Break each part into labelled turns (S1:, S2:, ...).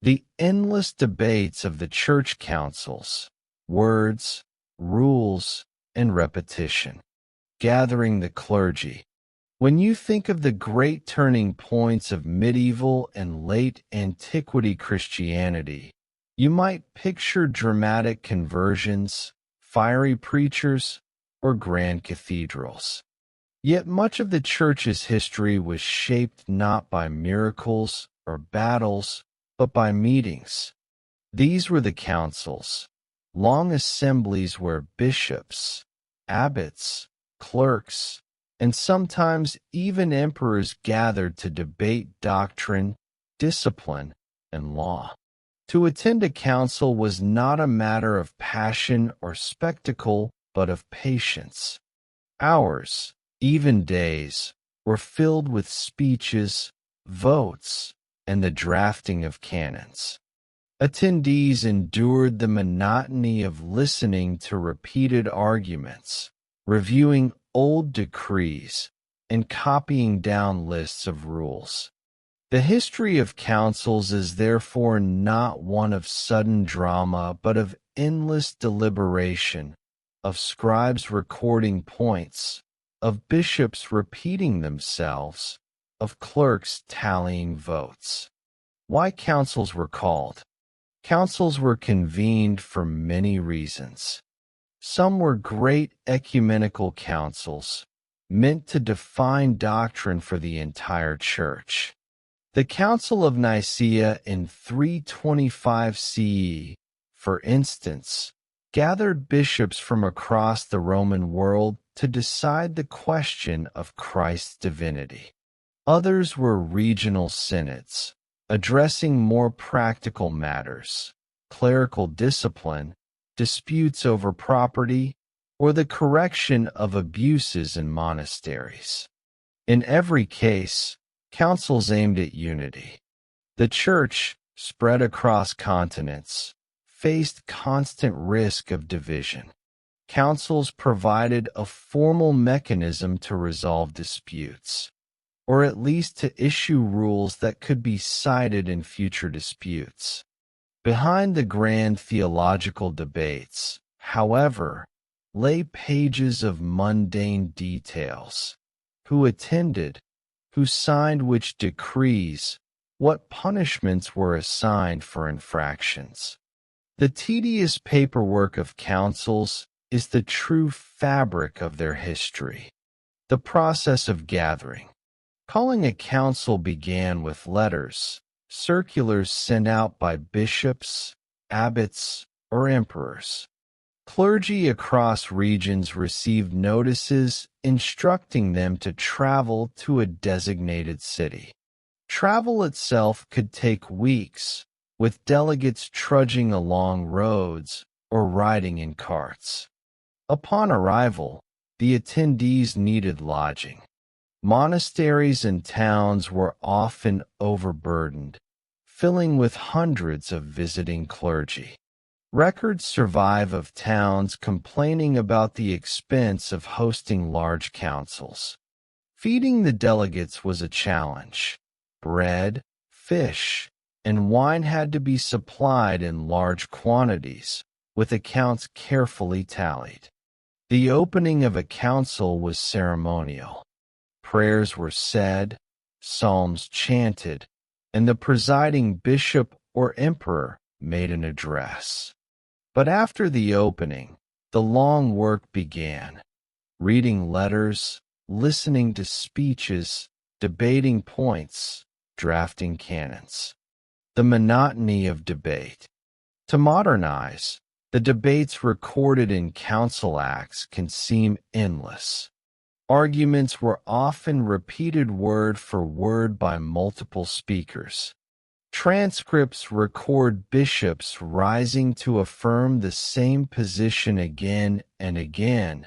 S1: The endless debates of the church councils, words, rules, and repetition, gathering the clergy. When you think of the great turning points of medieval and late antiquity Christianity, you might picture dramatic conversions, fiery preachers, or grand cathedrals. Yet much of the Church's history was shaped not by miracles or battles, but by meetings. These were the councils, long assemblies where bishops, abbots, clerks, and sometimes even emperors gathered to debate doctrine, discipline, and law. To attend a council was not a matter of passion or spectacle, but of patience. Hours, even days, were filled with speeches, votes, and the drafting of canons. Attendees endured the monotony of listening to repeated arguments, reviewing old decrees, and copying down lists of rules. The history of councils is therefore not one of sudden drama, but of endless deliberation, of scribes recording points, of bishops repeating themselves, of clerks tallying votes. Why councils were called? Councils were convened for many reasons. Some were great ecumenical councils, meant to define doctrine for the entire church. The Council of Nicea in 325 CE, for instance, gathered bishops from across the Roman world to decide the question of Christ's divinity. Others were regional synods, addressing more practical matters, clerical discipline, disputes over property, or the correction of abuses in monasteries. In every case, councils aimed at unity. The Church, spread across continents, faced constant risk of division. Councils provided a formal mechanism to resolve disputes, or at least to issue rules that could be cited in future disputes. Behind the grand theological debates, however, lay pages of mundane details. Who attended? Who signed which decrees? What punishments were assigned for infractions? The tedious paperwork of councils is the true fabric of their history. The process of gathering. Calling a council began with letters, circulars sent out by bishops, abbots, or emperors. Clergy across regions received notices instructing them to travel to a designated city. Travel itself could take weeks, with delegates trudging along roads or riding in carts. Upon arrival, the attendees needed lodging. Monasteries and towns were often overburdened, filling with hundreds of visiting clergy. Records survive of towns complaining about the expense of hosting large councils. Feeding the delegates was a challenge. Bread, fish, and wine had to be supplied in large quantities, with accounts carefully tallied. The opening of a council was ceremonial. Prayers were said, psalms chanted, and the presiding bishop or emperor made an address. But after the opening, the long work began. Reading letters, listening to speeches, debating points, drafting canons. The monotony of debate. To modernize, the debates recorded in council acts can seem endless. Arguments were often repeated word for word by multiple speakers. Transcripts record bishops rising to affirm the same position again and again,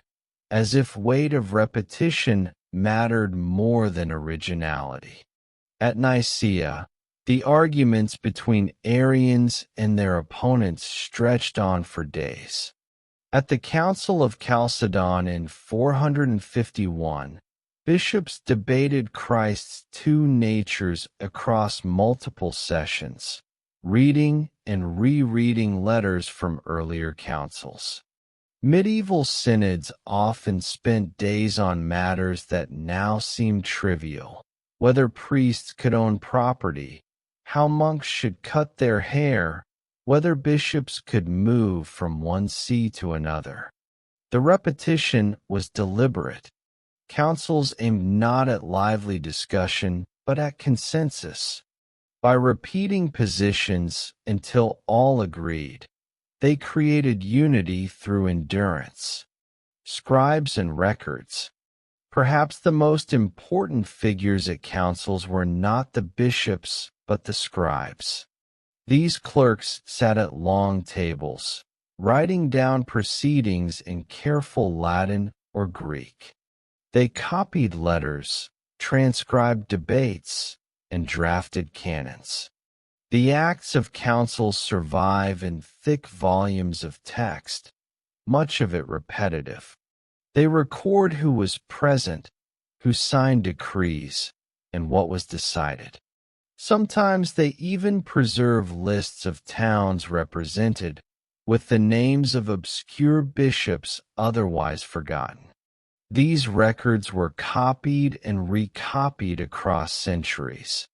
S1: as if weight of repetition mattered more than originality. At Nicea, the arguments between Arians and their opponents stretched on for days. At the Council of Chalcedon in 451, bishops debated Christ's two natures across multiple sessions. reading and rereading letters from earlier councils. Medieval synods often spent days on matters that now seem trivial, whether priests could own property, how monks should cut their hair, whether bishops could move from one see to another. The repetition was deliberate. Councils aimed not at lively discussion, but at consensus. By repeating positions until all agreed, they created unity through endurance. Scribes and records. Perhaps the most important figures at councils were not the bishops, but the scribes. These clerks sat at long tables, writing down proceedings in careful Latin or Greek. They copied letters, transcribed debates, and drafted canons. The acts of councils survive in thick volumes of text, much of it repetitive. They record who was present, who signed decrees, and what was decided. Sometimes they even preserve lists of towns represented, with the names of obscure bishops otherwise forgotten. These records were copied and recopied across centuries,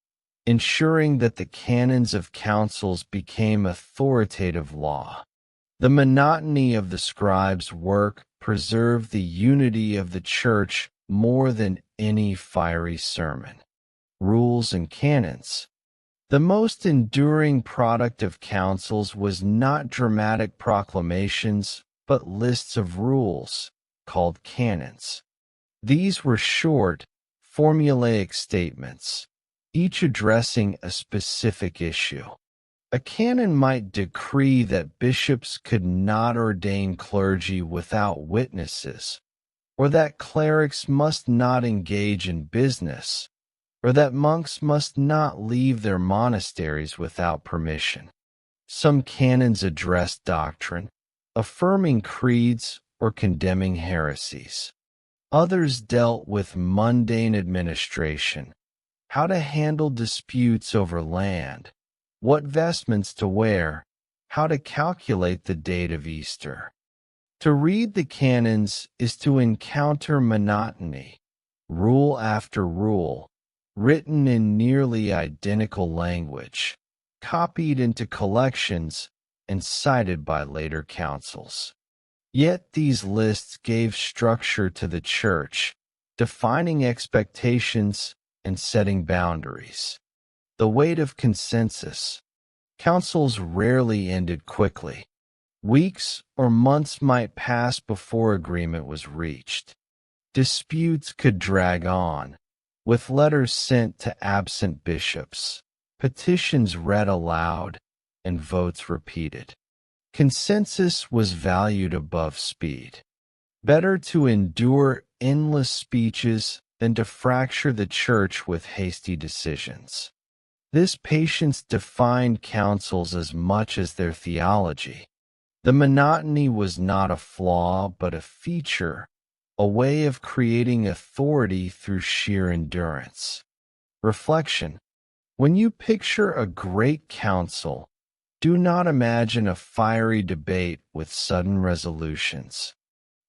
S1: ensuring that the canons of councils became authoritative law. The monotony of the scribes' work preserved the unity of the Church more than any fiery sermon. Rules and canons. The most enduring product of councils was not dramatic proclamations, but lists of rules, called canons. These were short, formulaic statements, each addressing a specific issue. A canon might decree that bishops could not ordain clergy without witnesses, or that clerics must not engage in business, or that monks must not leave their monasteries without permission. Some canons addressed doctrine, affirming creeds or condemning heresies. Others dealt with mundane administration, how to handle disputes over land, what vestments to wear, how to calculate the date of Easter. To read the canons is to encounter monotony, rule after rule, written in nearly identical language, copied into collections, and cited by later councils. Yet these lists gave structure to the Church, defining expectations and setting boundaries. The weight of consensus. Councils rarely ended quickly. Weeks or months might pass before agreement was reached. Disputes could drag on, with letters sent to absent bishops, petitions read aloud, and votes repeated. Consensus was valued above speed. Better to endure endless speeches than to fracture the Church with hasty decisions. This patience defined councils as much as their theology. The monotony was not a flaw, but a feature, a way of creating authority through sheer endurance. Reflection. When you picture a great council, do not imagine a fiery debate with sudden resolutions.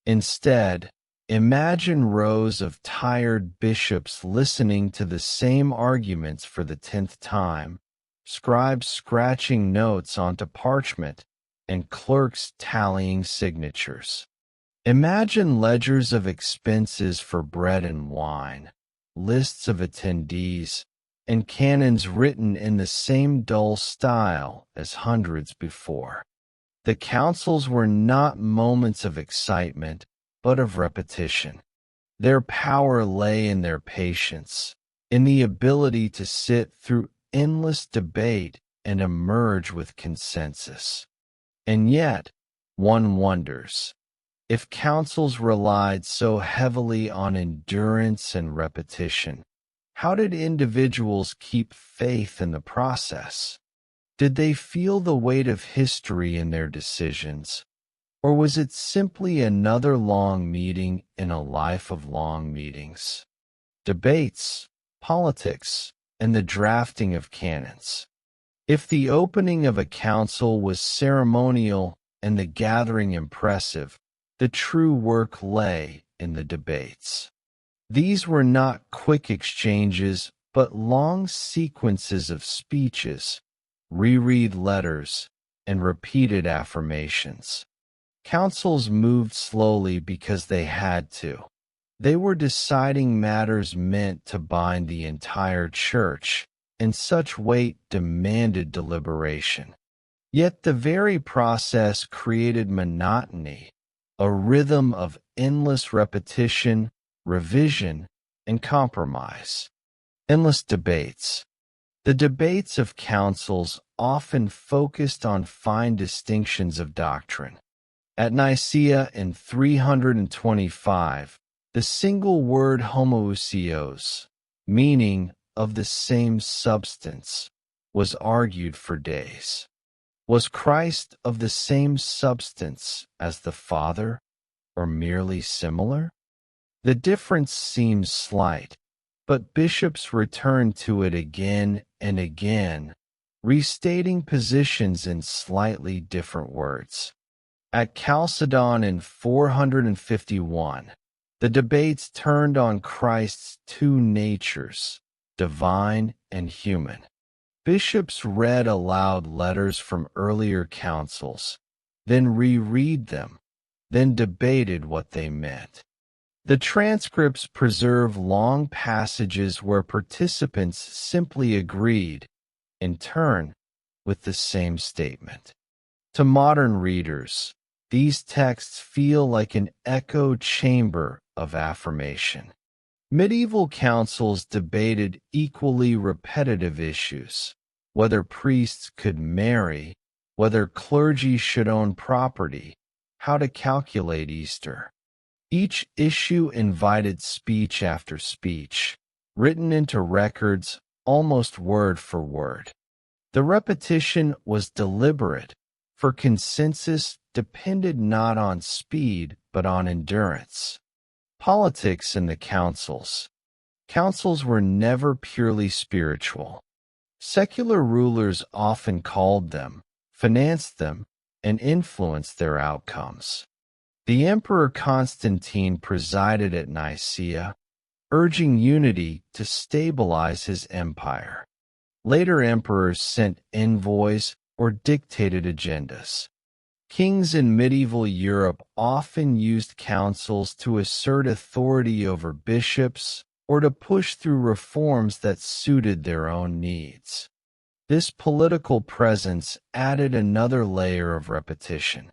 S1: Instead, imagine rows of tired bishops listening to the same arguments for the 10th time, scribes scratching notes onto parchment, and clerks tallying signatures. Imagine ledgers of expenses for bread and wine, lists of attendees, and canons written in the same dull style as hundreds before. The councils were not moments of excitement, but of repetition. Their power lay in their patience, in the ability to sit through endless debate and emerge with consensus. And yet, one wonders, if councils relied so heavily on endurance and repetition, how did individuals keep faith in the process? Did they feel the weight of history in their decisions, or was it simply another long meeting in a life of long meetings? Debates, politics, and the drafting of canons. If the opening of a council was ceremonial and the gathering impressive, the true work lay in the debates. These were not quick exchanges, but long sequences of speeches, reread letters, and repeated affirmations. Councils moved slowly because they had to. They were deciding matters meant to bind the entire church, and such weight demanded deliberation. Yet the very process created monotony, a rhythm of endless repetition, revision, and compromise. Endless debates. The debates of councils often focused on fine distinctions of doctrine. At Nicea in 325, the single word homoousios, meaning of the same substance, was argued for days. Was Christ of the same substance as the Father, or merely similar? The difference seems slight, but bishops returned to it again and again, restating positions in slightly different words. At Chalcedon in 451, the debates turned on Christ's two natures, divine and human. Bishops read aloud letters from earlier councils, then reread them, then debated what they meant. The transcripts preserve long passages where participants simply agreed, in turn, with the same statement. To modern readers, these texts feel like an echo chamber of affirmation. Medieval councils debated equally repetitive issues, whether priests could marry, whether clergy should own property, how to calculate Easter. Each issue invited speech after speech, written into records almost word for word. The repetition was deliberate, for consensus depended not on speed but on endurance. Politics in the councils. Councils were never purely spiritual. Secular rulers often called them, financed them, and influenced their outcomes. The Emperor Constantine presided at Nicea, urging unity to stabilize his empire. Later emperors sent envoys or dictated agendas. Kings in medieval Europe often used councils to assert authority over bishops or to push through reforms that suited their own needs. This political presence added another layer of repetition.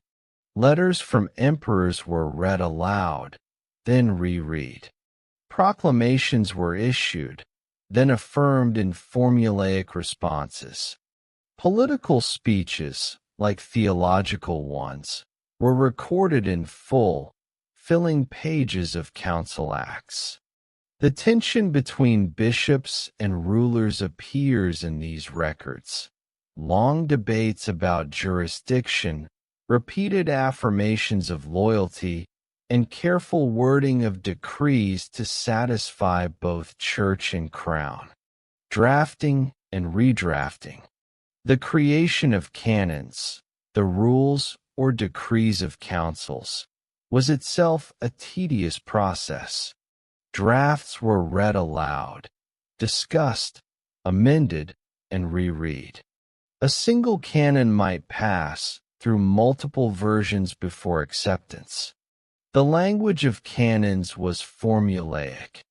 S1: Letters from emperors were read aloud, then reread. Proclamations were issued, then affirmed in formulaic responses. Political speeches, like theological ones, were recorded in full, filling pages of council acts. The tension between bishops and rulers appears in these records. Long debates about jurisdiction, repeated affirmations of loyalty, and careful wording of decrees to satisfy both church and crown. Drafting and redrafting. The creation of canons, the rules or decrees of councils, was itself a tedious process. Drafts were read aloud, discussed, amended, and reread. A single canon might pass through multiple versions before acceptance. The language of canons was formulaic.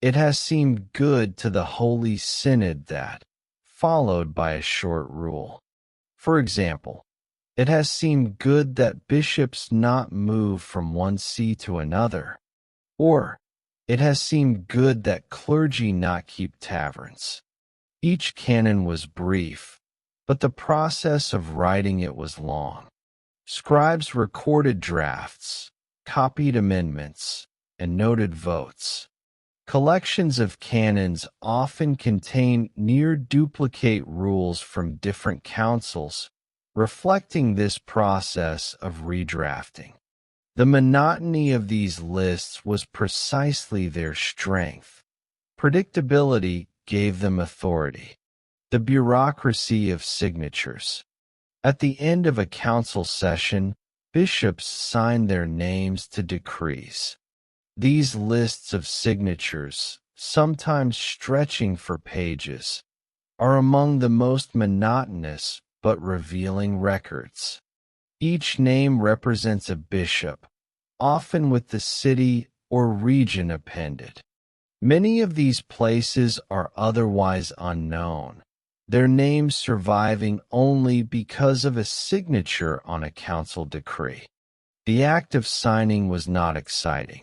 S1: It has seemed good to the Holy Synod that, followed by a short rule. For example, it has seemed good that bishops not move from one see to another, or it has seemed good that clergy not keep taverns. Each canon was brief, but the process of writing it was long. Scribes recorded drafts, copied amendments, and noted votes. Collections of canons often contain near-duplicate rules from different councils, reflecting this process of redrafting. The monotony of these lists was precisely their strength. Predictability gave them authority. The bureaucracy of signatures. At the end of a council session, bishops signed their names to decrees. These lists of signatures, sometimes stretching for pages, are among the most monotonous but revealing records. Each name represents a bishop, often with the city or region appended. Many of these places are otherwise unknown, their names surviving only because of a signature on a council decree. The act of signing was not exciting.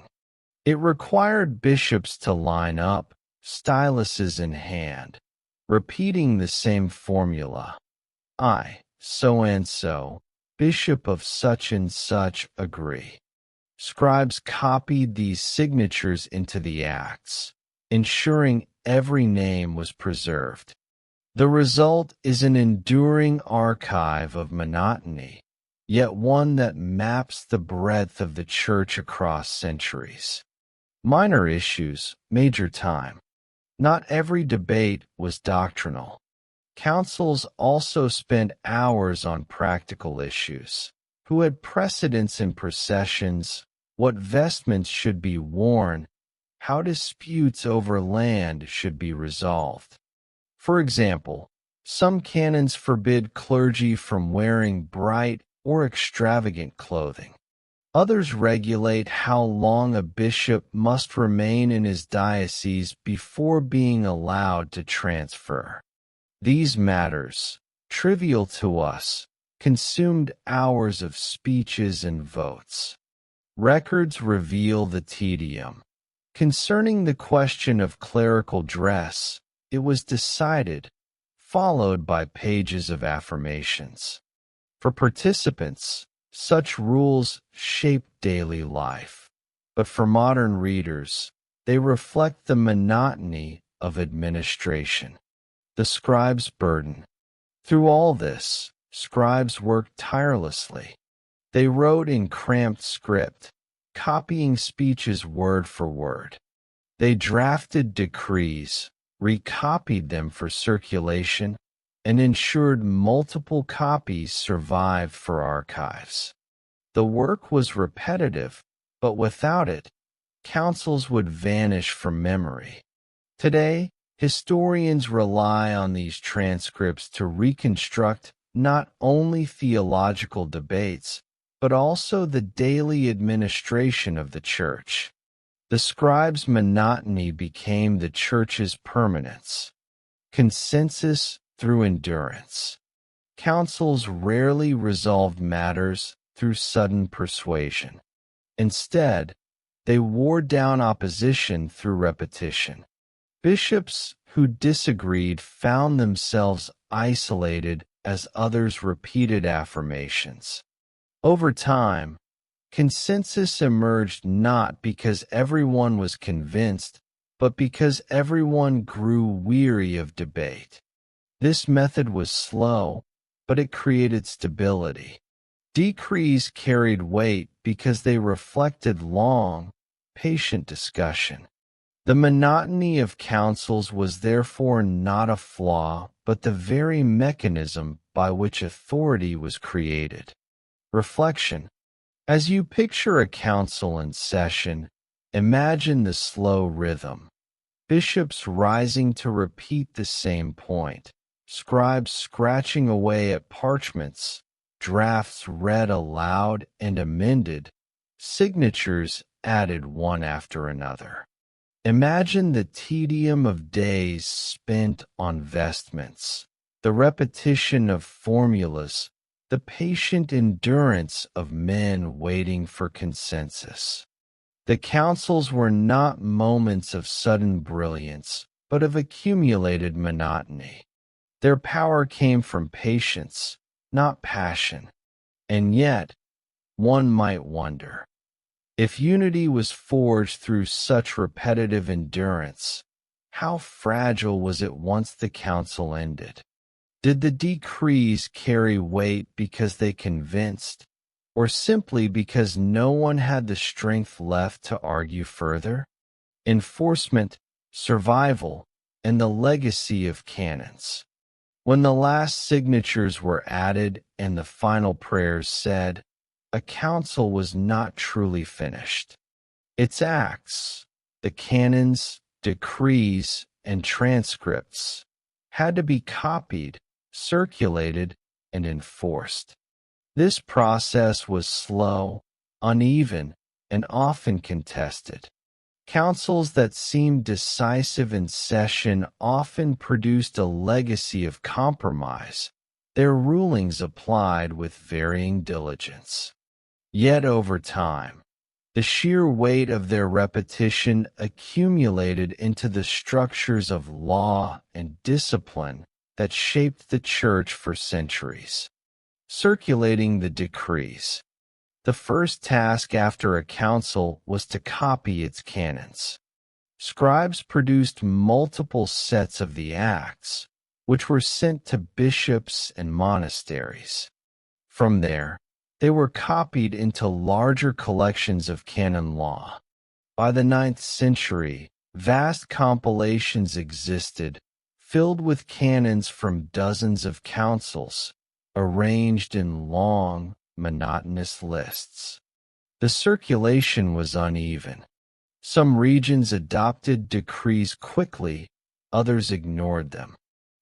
S1: It required bishops to line up, styluses in hand, repeating the same formula. I, so-and-so, bishop of such and such, agree. Scribes copied these signatures into the acts, ensuring every name was preserved. The result is an enduring archive of monotony, yet one that maps the breadth of the Church across centuries. Minor issues, major time. Not every debate was doctrinal. Councils also spent hours on practical issues. Who had precedence in processions? What vestments should be worn? How disputes over land should be resolved? For example, some canons forbid clergy from wearing bright or extravagant clothing. Others regulate how long a bishop must remain in his diocese before being allowed to transfer. These matters, trivial to us, consumed hours of speeches and votes. Records reveal the tedium. Concerning the question of clerical dress, it was decided, followed by pages of affirmations. For participants, such rules shape daily life, but for modern readers, they reflect the monotony of administration. The scribe's burden. Through all this, scribes worked tirelessly. They wrote in cramped script, copying speeches word for word. They drafted decrees, recopied them for circulation, and ensured multiple copies survived for archives. The work was repetitive, but without it, councils would vanish from memory. Today, historians rely on these transcripts to reconstruct not only theological debates, but also the daily administration of the Church. The scribe's monotony became the Church's permanence. Consensus through endurance. Councils rarely resolved matters through sudden persuasion. Instead, they wore down opposition through repetition. Bishops who disagreed found themselves isolated as others repeated affirmations. Over time, consensus emerged not because everyone was convinced, but because everyone grew weary of debate. This method was slow, but it created stability. Decrees carried weight because they reflected long, patient discussion. The monotony of councils was therefore not a flaw, but the very mechanism by which authority was created. Reflection. As you picture a council in session, imagine the slow rhythm. Bishops rising to repeat the same point, scribes scratching away at parchments, drafts read aloud and amended, signatures added one after another. Imagine the tedium of days spent on vestments, the repetition of formulas, the patient endurance of men waiting for consensus. The councils were not moments of sudden brilliance, but of accumulated monotony. Their power came from patience, not passion. And yet, one might wonder, if unity was forged through such repetitive endurance, how fragile was it once the council ended? Did the decrees carry weight because they convinced, or simply because no one had the strength left to argue further? Enforcement, survival, and the legacy of canons. When the last signatures were added and the final prayers said, a council was not truly finished. Its acts, the canons, decrees, and transcripts, had to be copied, circulated, and enforced. This process was slow, uneven, and often contested. Councils that seemed decisive in session often produced a legacy of compromise, their rulings applied with varying diligence. Yet over time, the sheer weight of their repetition accumulated into the structures of law and discipline that shaped the Church for centuries. Circulating the decrees. The first task after a council was to copy its canons. Scribes produced multiple sets of the acts, which were sent to bishops and monasteries. From there, they were copied into larger collections of canon law. By the 9th century, vast compilations existed, filled with canons from dozens of councils, arranged in long, monotonous lists. The circulation was uneven. Some regions adopted decrees quickly, others ignored them.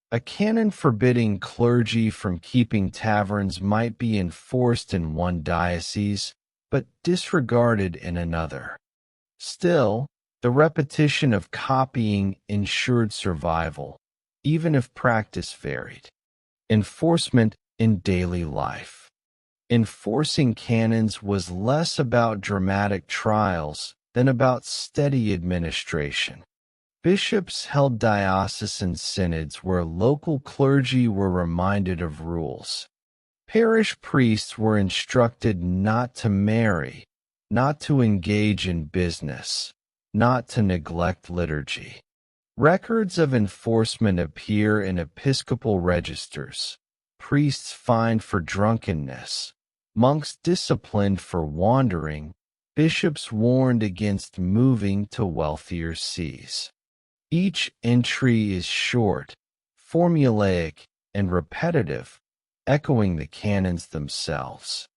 S1: A canon forbidding clergy from keeping taverns might be enforced in one diocese, but disregarded in another. Still, the repetition of copying ensured survival, even if practice varied. Enforcement in daily life. Enforcing canons was less about dramatic trials than about steady administration. Bishops held diocesan synods where local clergy were reminded of rules. Parish priests were instructed not to marry, not to engage in business, not to neglect liturgy. Records of enforcement appear in episcopal registers. Priests fined for drunkenness, monks disciplined for wandering, bishops warned against moving to wealthier sees. Each entry is short, formulaic, and repetitive, echoing the canons themselves.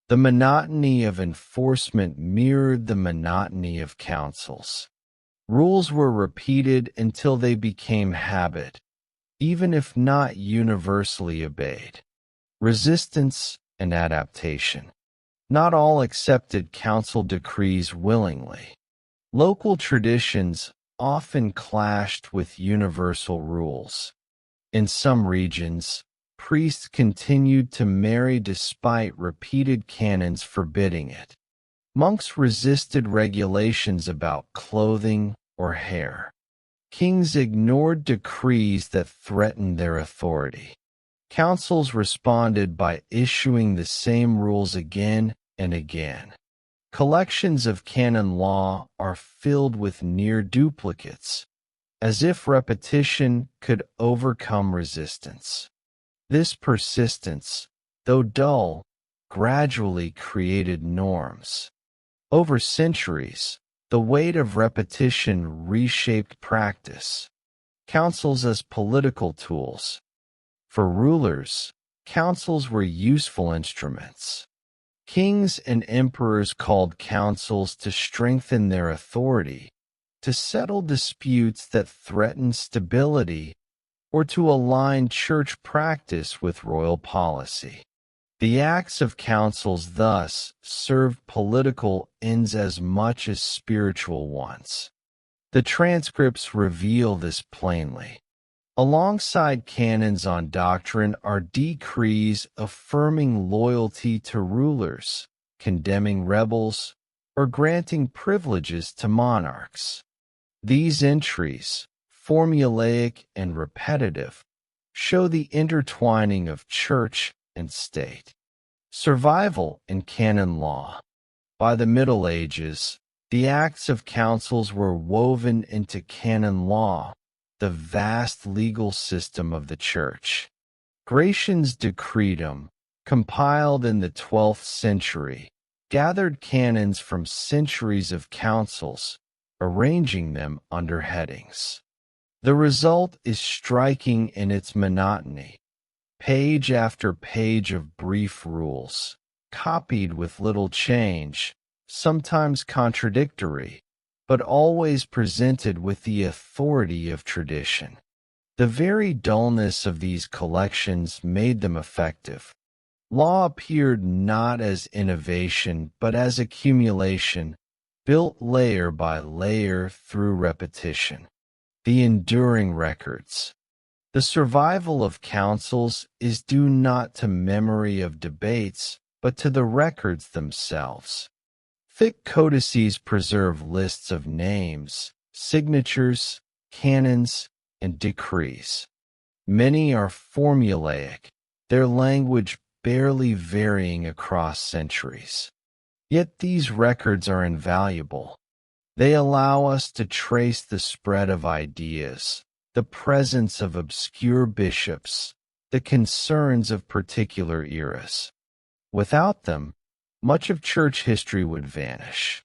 S1: The monotony of enforcement mirrored the monotony of councils. Rules were repeated until they became habit, even if not universally obeyed. Resistance and adaptation. Not all accepted council decrees willingly. Local traditions often clashed with universal rules. In some regions, priests continued to marry despite repeated canons forbidding it. Monks resisted regulations about clothing or hair. Kings ignored decrees that threatened their authority. Councils responded by issuing the same rules again and again. Collections of canon law are filled with near duplicates, as if repetition could overcome resistance. This persistence, though dull, gradually created norms. Over centuries, the weight of repetition reshaped practice. Councils as political tools. For rulers, councils were useful instruments. Kings and emperors called councils to strengthen their authority, to settle disputes that threatened stability, or to align church practice with royal policy. The acts of councils thus served political ends as much as spiritual ones. The transcripts reveal this plainly. Alongside canons on doctrine are decrees affirming loyalty to rulers, condemning rebels, or granting privileges to monarchs. These entries, formulaic and repetitive, show the intertwining of church and state. Survival in canon law. By the Middle Ages, the acts of councils were woven into canon law, the vast legal system of the Church. Gratian's Decretum, compiled in the 12th century, gathered canons from centuries of councils, arranging them under headings. The result is striking in its monotony. Page after page of brief rules, copied with little change, sometimes contradictory, but always presented with the authority of tradition. The very dullness of these collections made them effective. Law appeared not as innovation but as accumulation, built layer by layer through repetition. The enduring records. The survival of councils is due not to memory of debates, but to the records themselves. Thick codices preserve lists of names, signatures, canons, and decrees. Many are formulaic, their language barely varying across centuries. Yet these records are invaluable. They allow us to trace the spread of ideas, the presence of obscure bishops, the concerns of particular eras. Without them, much of church history would vanish.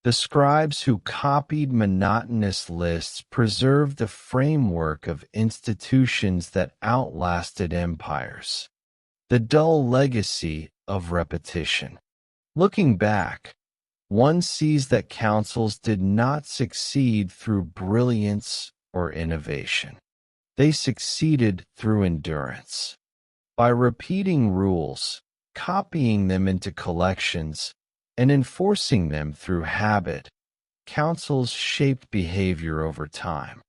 S1: The scribes who copied monotonous lists preserved the framework of institutions that outlasted empires. The dull legacy of repetition. Looking back, one sees that councils did not succeed through brilliance or innovation. They succeeded through endurance. By repeating rules, copying them into collections, and enforcing them through habit, councils shaped behavior over time.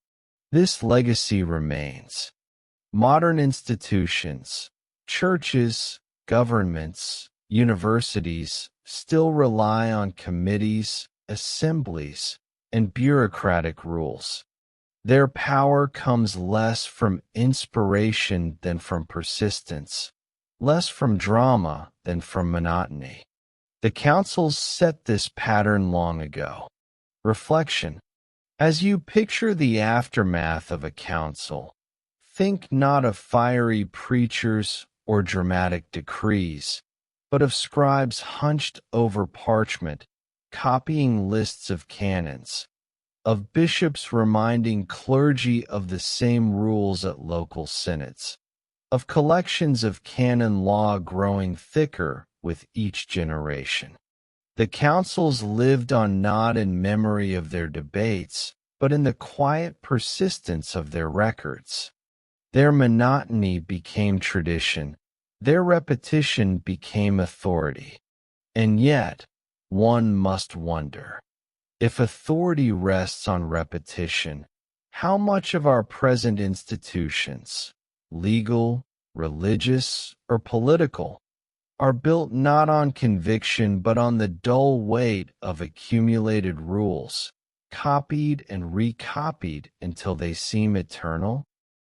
S1: This legacy remains. Modern institutions, churches, governments, universities still rely on committees, assemblies, and bureaucratic rules. Their power comes less from inspiration than from persistence, less from drama than from monotony. The councils set this pattern long ago. Reflection. As you picture the aftermath of a council, think not of fiery preachers or dramatic decrees, but of scribes hunched over parchment, copying lists of canons, of bishops reminding clergy of the same rules at local synods, of collections of canon law growing thicker with each generation. The councils lived on not in memory of their debates, but in the quiet persistence of their records. Their monotony became tradition, their repetition became authority. And yet, one must wonder, if authority rests on repetition, how much of our present institutions, legal, religious, or political, are built not on conviction but on the dull weight of accumulated rules, copied and recopied until they seem eternal?